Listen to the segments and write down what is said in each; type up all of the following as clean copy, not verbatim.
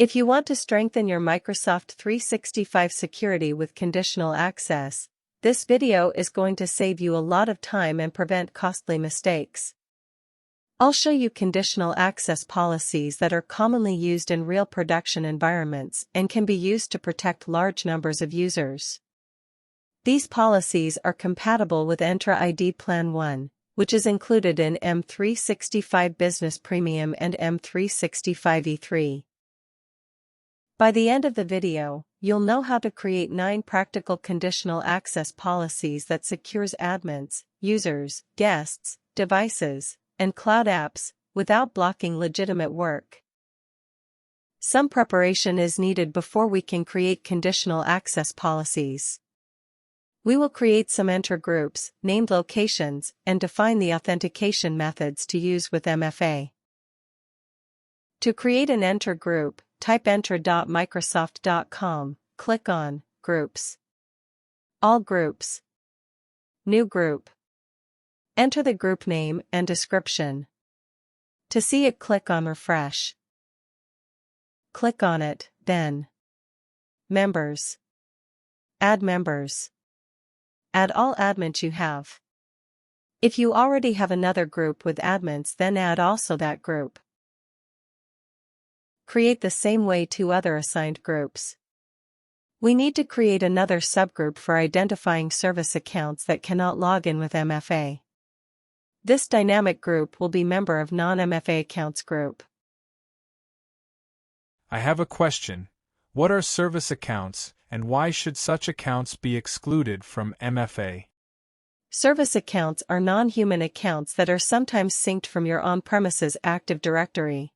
If you want to strengthen your Microsoft 365 security with conditional access, this video is going to save you a lot of time and prevent costly mistakes. I'll show you conditional access policies that are commonly used in real production environments and can be used to protect large numbers of users. These policies are compatible with Entra ID P1, which is included in M365 Business Premium and M365 E3. By the end of the video, you'll know how to create 9 practical conditional access policies that secures admins, users, guests, devices, and cloud apps without blocking legitimate work. Some preparation is needed before we can create conditional access policies. We will create some Entra groups, named locations, and define the authentication methods to use with MFA. To create an Entra group, type entra.microsoft.com, click on Groups. All Groups. New Group. Enter the group name and description. To see it, click on Refresh. Click on it, then Members. Add members. Add all admins you have. If you already have another group with admins, then add also that group. Create the same way 2 other assigned groups. We need to create another subgroup for identifying service accounts that cannot log in with MFA. This dynamic group will be member of non-MFA accounts group. I have a question. What are service accounts, and why should such accounts be excluded from MFA? Service accounts are non-human accounts that are sometimes synced from your on-premises Active Directory.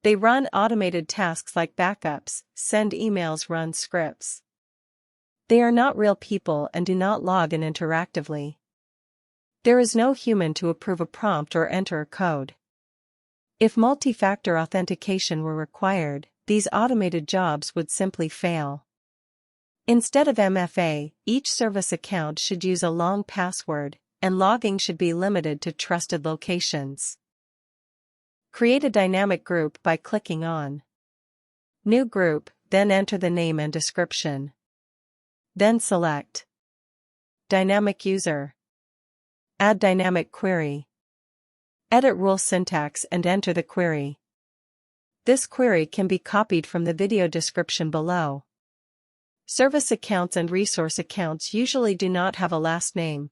They run automated tasks like backups, send emails, run scripts. They are not real people and do not log in interactively. There is no human to approve a prompt or enter a code. If multi-factor authentication were required, these automated jobs would simply fail. Instead of MFA, each service account should use a long password, and logging should be limited to trusted locations. Create a dynamic group by clicking on New Group, then enter the name and description. Then select Dynamic User. Add dynamic query. Edit rule syntax and enter the query. This query can be copied from the video description below. Service accounts and resource accounts usually do not have a last name.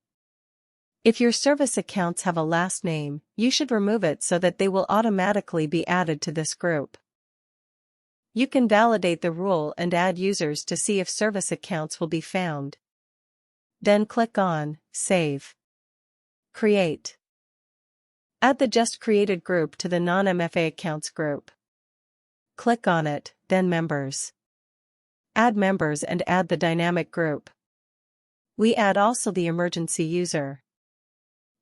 If your service accounts have a last name, you should remove it so that they will automatically be added to this group. You can validate the rule and add users to see if service accounts will be found. Then click on Save. Create. Add the just created group to the non-MFA accounts group. Click on it, then Members. Add members and add the dynamic group. We add also the emergency user.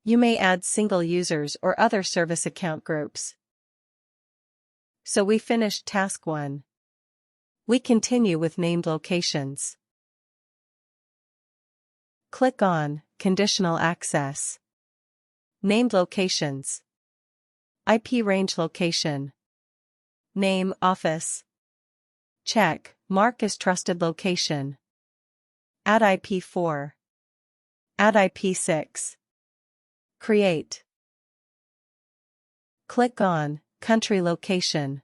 You may add single users or other service account groups. So we finished task 1. We continue with named locations. Click on Conditional Access. Named locations. IP range location. Name Office. Check, mark as trusted location. Add IP4. Add IP6. Create. Click on Country Location.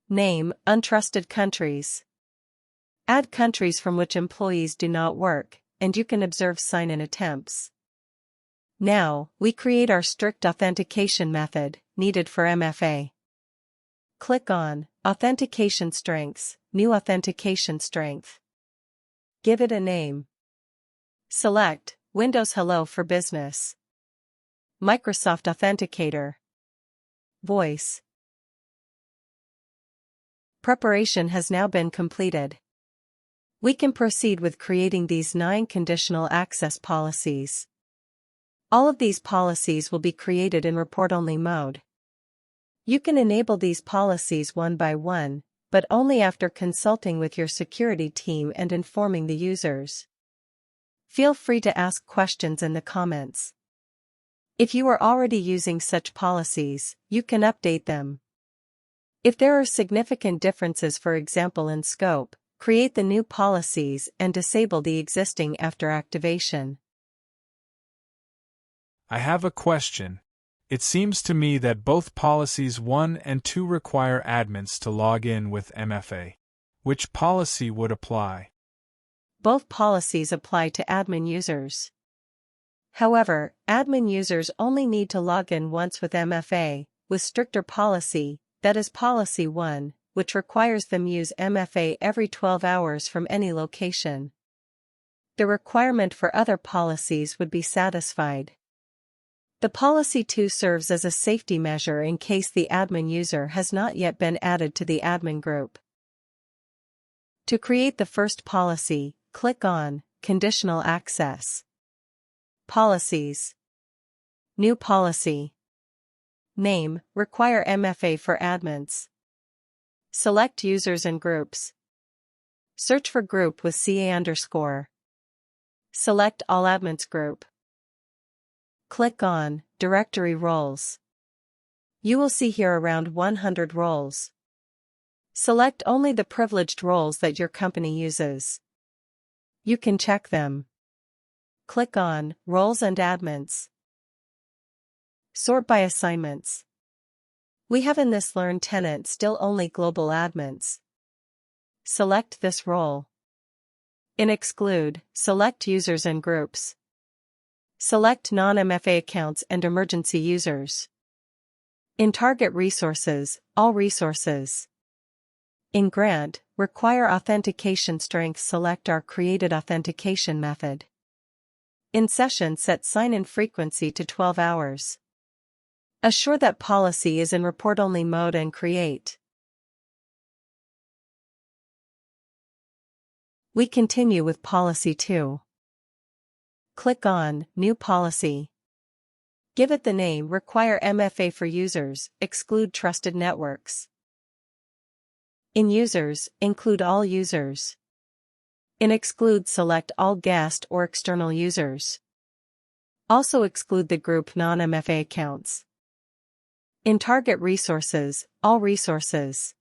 Name Untrusted Countries. Add countries from which employees do not work, and you can observe sign-in attempts. Now, we create our strict authentication method, needed for MFA. Click on Authentication Strengths, New Authentication Strength. Give it a name. Select Windows Hello for Business. Microsoft Authenticator. Voice. Preparation has now been completed. We can proceed with creating these 9 conditional access policies. All of these policies will be created in report-only mode. You can enable these policies one by one, but only after consulting with your security team and informing the users. Feel free to ask questions in the comments. If you are already using such policies, you can update them. If there are significant differences, for example in scope, create the new policies and disable the existing after activation. I have a question. It seems to me that both policies 1 and 2 require admins to log in with MFA. Which policy would apply? Both policies apply to admin users. However, admin users only need to log in once with MFA, with stricter policy, that is policy 1, which requires them use MFA every 12 hours from any location. The requirement for other policies would be satisfied. The policy 2 serves as a safety measure in case the admin user has not yet been added to the admin group. To create the first policy, click on Conditional Access. Policies. New policy. Name, require MFA for admins. Select users and groups. Search for group with CA_. Select all admins group. Click on Directory Roles. You will see here around 100 roles. Select only the privileged roles that your company uses. You can check them. Click on Roles and Admins. Sort by assignments. We have in this Learn tenant still only global admins. Select this role. In Exclude, select Users and Groups. Select non-MFA accounts and emergency users. In Target Resources, all resources. In Grant, require authentication strength, select our created authentication method. In Session, set sign-in frequency to 12 hours. Assure that policy is in report-only mode and create. We continue with Policy 2. Click on New Policy. Give it the name Require MFA for Users, exclude trusted networks. In Users, include all users. In Exclude, select all guest or external users. Also exclude the group non-MFA accounts. In Target Resources, all resources.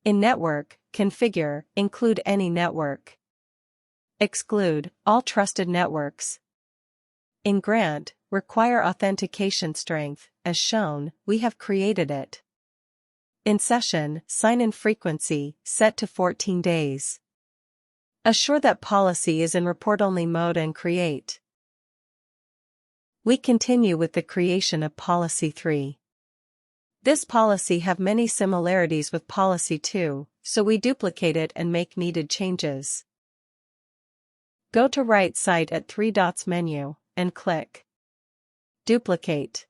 In Network, configure, include any network. Exclude all trusted networks. In Grant, require authentication strength, as shown, we have created it. In Session, sign-in frequency, set to 14 days. Assure that policy is in report-only mode and create. We continue with the creation of Policy 3. This policy have many similarities with Policy 2, so we duplicate it and make needed changes. Go to right side at 3 dots menu, and click Duplicate.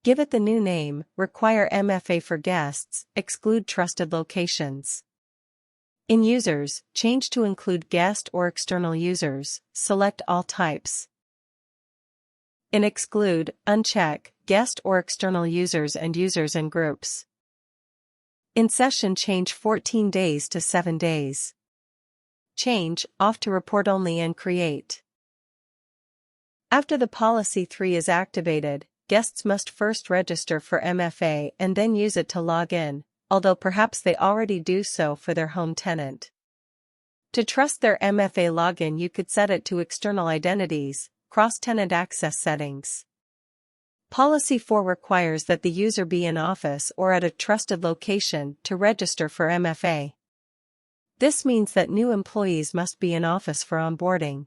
Give it the new name, require MFA for guests, exclude trusted locations. In Users, change to include guest or external users, select all types. In Exclude, uncheck guest or external users and groups. In Session, change 14 days to 7 days. Change off to report only and create. After the Policy 3 is activated, guests must first register for MFA and then use it to log in, although perhaps they already do so for their home tenant. To trust their MFA login, you could set it to external identities, cross-tenant access settings. Policy 4 requires that the user be in office or at a trusted location to register for MFA. This means that new employees must be in office for onboarding.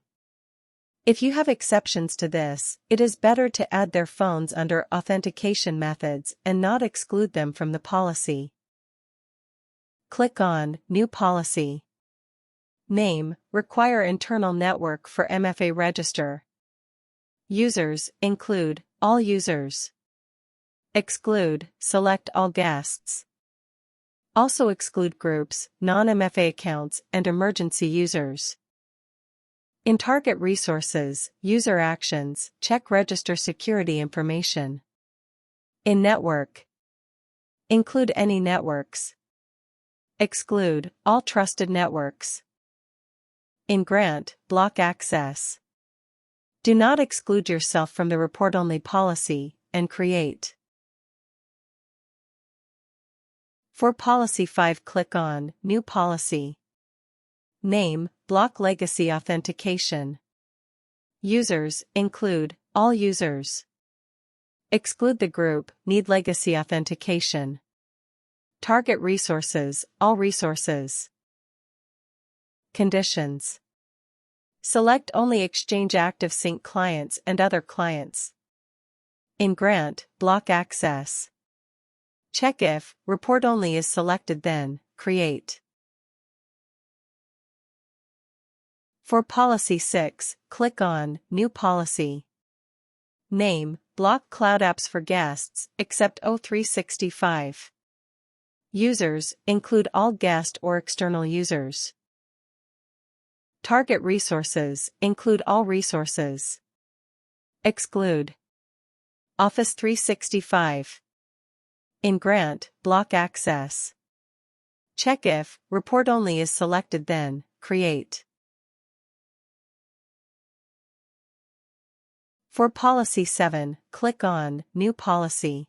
If you have exceptions to this, it is better to add their phones under authentication methods and not exclude them from the policy. Click on New Policy. Name, require internal network for MFA register. Users, include all users. Exclude, select all guests. Also exclude groups, non-MFA accounts and emergency users. In Target Resources, User Actions, check register security information. In Network, include any networks. Exclude all trusted networks. In Grant, block access. Do not exclude yourself from the report-only policy, and create. For Policy 5, click on New Policy. Name, block legacy authentication. Users, include all users. Exclude the group, need legacy authentication. Target resources, all resources. Conditions. Select only Exchange Active Sync clients and other clients. In Grant, block access. Check if report only is selected, then create. For Policy 6, click on New Policy. Name, block cloud apps for guests, except O365. Users, include all guest or external users. Target resources, include all resources. Exclude Office 365. In Grant, block access. Check if report only is selected, then create. For Policy 7, click on New Policy.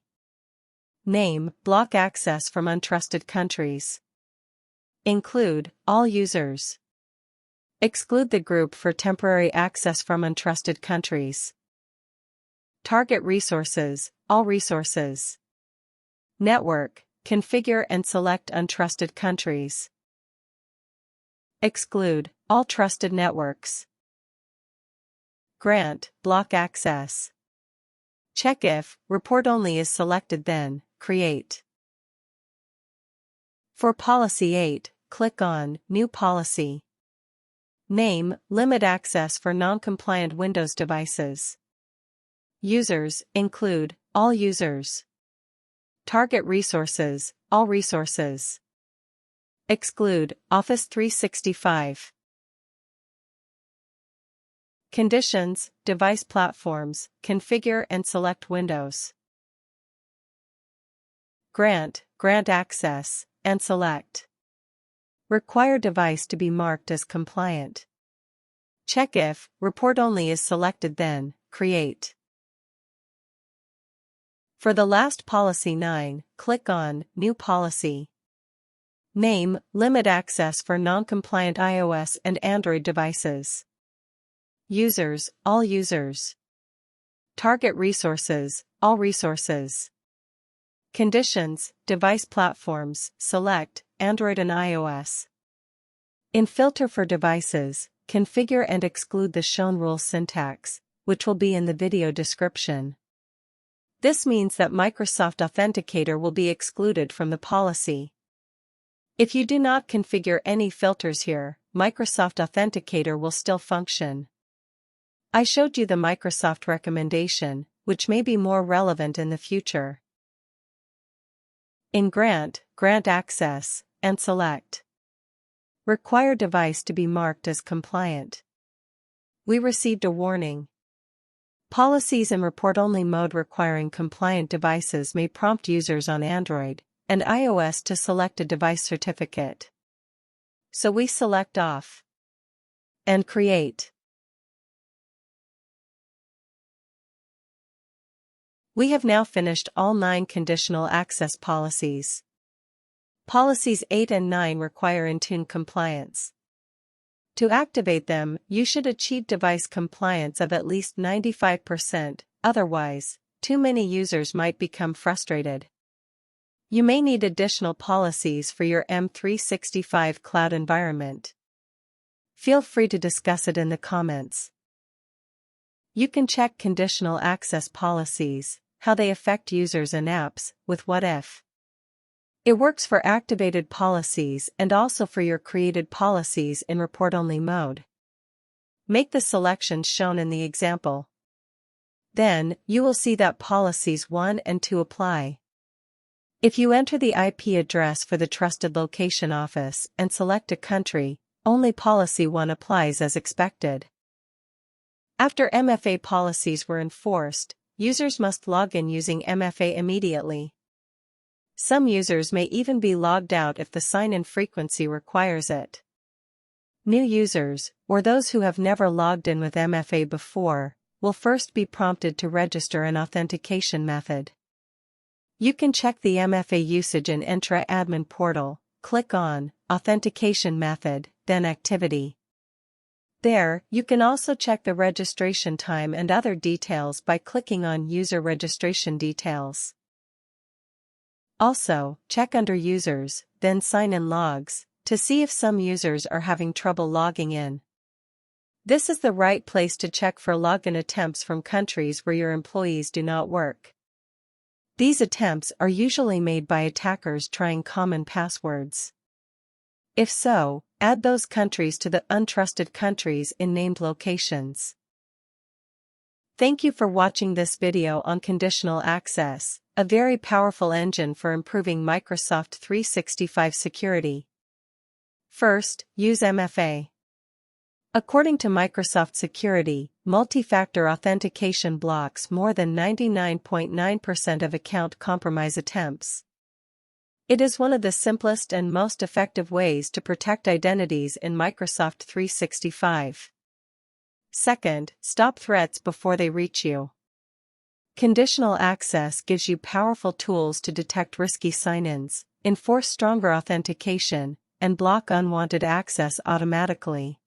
Name, block access from untrusted countries. Include all users. Exclude the group for temporary access from untrusted countries. Target resources, all resources. Network, configure and select untrusted countries. Exclude all trusted networks. Grant, block access. Check if report only is selected, then create. For Policy 8, click on New Policy. Name, limit access for non-compliant Windows devices. Users, include all users. Target resources, all resources. Exclude Office 365. Conditions, device platforms, configure and select Windows. Grant access, and select. Require device to be marked as compliant. Check if report only is selected, then create. For the last Policy 9, click on New Policy. Name, limit access for non-compliant iOS and Android devices. Users, all users. Target resources, all resources. Conditions, device platforms, select Android and iOS. In Filter for Devices, configure and exclude the shown rule syntax, which will be in the video description. This means that Microsoft Authenticator will be excluded from the policy. If you do not configure any filters here, Microsoft Authenticator will still function. I showed you the Microsoft recommendation, which may be more relevant in the future. In Grant access, and select. Require device to be marked as compliant. We received a warning. Policies in report-only mode requiring compliant devices may prompt users on Android and iOS to select a device certificate. So we select Off and create. We have now finished all 9 conditional access policies. Policies 8 and 9 require Intune compliance. To activate them, you should achieve device compliance of at least 95%, otherwise, too many users might become frustrated. You may need additional policies for your M365 cloud environment. Feel free to discuss it in the comments. You can check conditional access policies, how they affect users and apps, with What If. It works for activated policies and also for your created policies in report-only mode. Make the selections shown in the example. Then, you will see that policies 1 and 2 apply. If you enter the IP address for the trusted location office and select a country, only policy 1 applies as expected. After MFA policies were enforced, users must log in using MFA immediately. Some users may even be logged out if the sign-in frequency requires it. New users, or those who have never logged in with MFA before, will first be prompted to register an authentication method. You can check the MFA usage in Entra Admin Portal. Click on Authentication Method, then Activity. There, you can also check the registration time and other details by clicking on User Registration Details. Also, check under Users, then Sign-in Logs, to see if some users are having trouble logging in. This is the right place to check for login attempts from countries where your employees do not work. These attempts are usually made by attackers trying common passwords. If so, add those countries to the untrusted countries in named locations. Thank you for watching this video on Conditional Access, a very powerful engine for improving Microsoft 365 security. First, use MFA. According to Microsoft Security, multi-factor authentication blocks more than 99.9% of account compromise attempts. It is one of the simplest and most effective ways to protect identities in Microsoft 365. Second, stop threats before they reach you. Conditional Access gives you powerful tools to detect risky sign-ins, enforce stronger authentication, and block unwanted access automatically.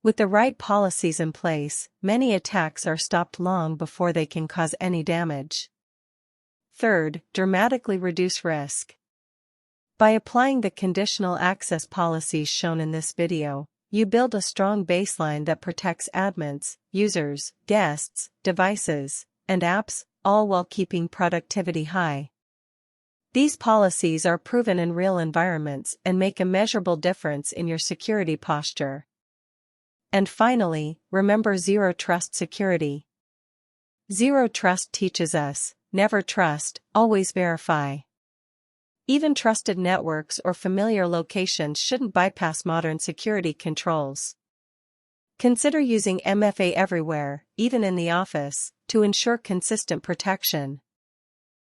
With the right policies in place, many attacks are stopped long before they can cause any damage. Third, dramatically reduce risk. By applying the conditional access policies shown in this video, you build a strong baseline that protects admins, users, guests, devices, and apps, all while keeping productivity high. These policies are proven in real environments and make a measurable difference in your security posture. And finally, remember Zero Trust security. Zero Trust teaches us, never trust, always verify. Even trusted networks or familiar locations shouldn't bypass modern security controls. Consider using MFA everywhere, even in the office, to ensure consistent protection.